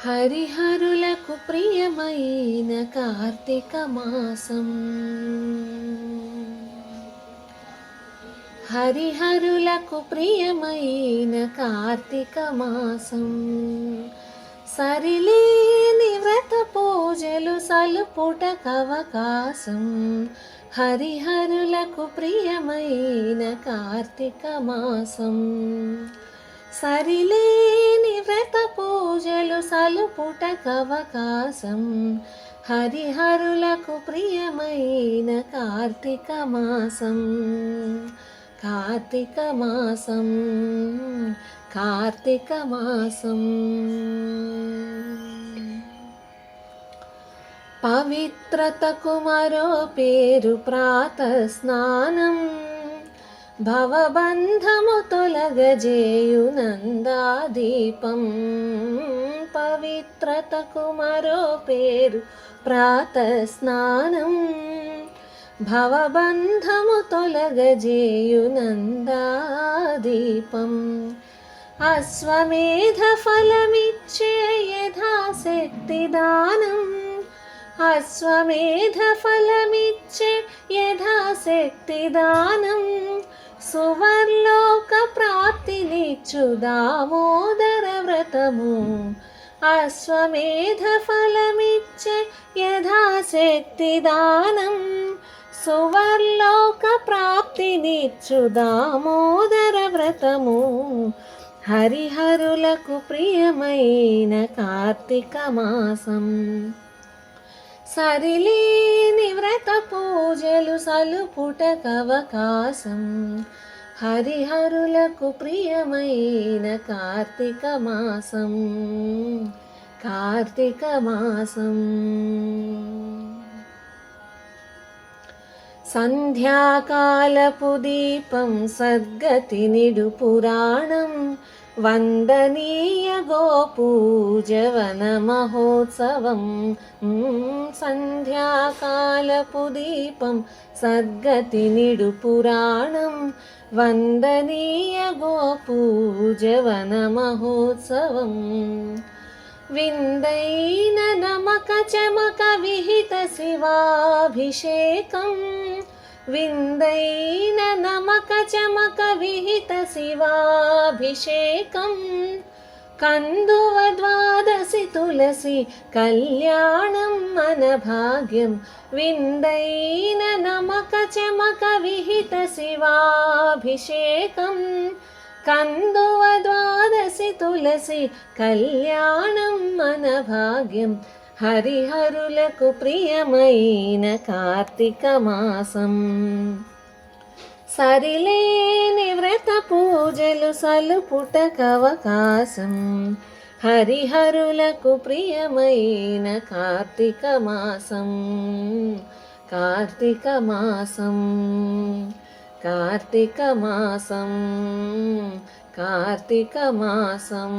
హరిహరులకు ప్రియమైన కార్తీక మాసం. హరిహరులకు ప్రియమైన కార్తీక మాసం. సరిలేని వ్రత పూజలు సలుపుటకవకాశం. హరిహరులకు ప్రియమైన కార్తీక మాసం. సరిలేని వ్రత పూజలు సలుపుటకవకాశం. హరిహరులకు ప్రియమైన కార్తీక మాసం. కార్తీక మాసం, కార్తీక మాసం. పవిత్రతకు మరో పేరు ప్రాతస్నానం. భవబంధము తొలగజేయునందాదీపం. పవిత్రతకు మరో పేరు ప్రాతస్నానం. భవబంధము తొలగజేయునందాదీపం. అశ్వమేధ ఫలమిచ్చే యథాశక్తి దానం. అశ్వమేధ ఫలమిచ్చే యథాశక్తి దానం. సువర్లోక ప్రాప్తినిచ్చు దామోదర వ్రతము. అశ్వమేధ ఫలమిచ్చే యథాశక్తి దానం. సువర్లోక ప్రాప్తినిచ్చు దామోదర వ్రతము. హరిహరులకు ప్రియమైన కార్తీక మాసం. సరిలేని వ్రత పూజలు సలుపుటకవకాశం. హరిహరులకు ప్రియమైన కార్తీక మాసం. కార్తీక మాసం. సంధ్యాకాలపు దీపం సద్గతి నిడు పురాణం. వందనీయ గోపూజవన మహోత్సవం. సంధ్యాకాలపు దీపం సద్గతి నిడు పురాణం. వందనీయ గోపూజవన మహోత్సవం. విందైన నమక చమక విహిత శివాభిషేకం. విందైన నమక చమక విహిత శివాభిషేకం. కందువ ద్వాదశి తులసి కళ్యాణం మన భాగ్యం. విందైన నమక చమక విహిత శివాభిషేకం. కందువ ద్వాదశి తులసి కళ్యాణం మన భాగ్యం. హరిహరులకు ప్రియమైన కార్తీక మాసం. సరిలేని వ్రత పూజలు సలుపుటకవకాశం. హరిహరులకు ప్రియమైన కార్తీక మాసం. కార్తీక మాసం. కార్తీక మాసం. కార్తీక మాసం.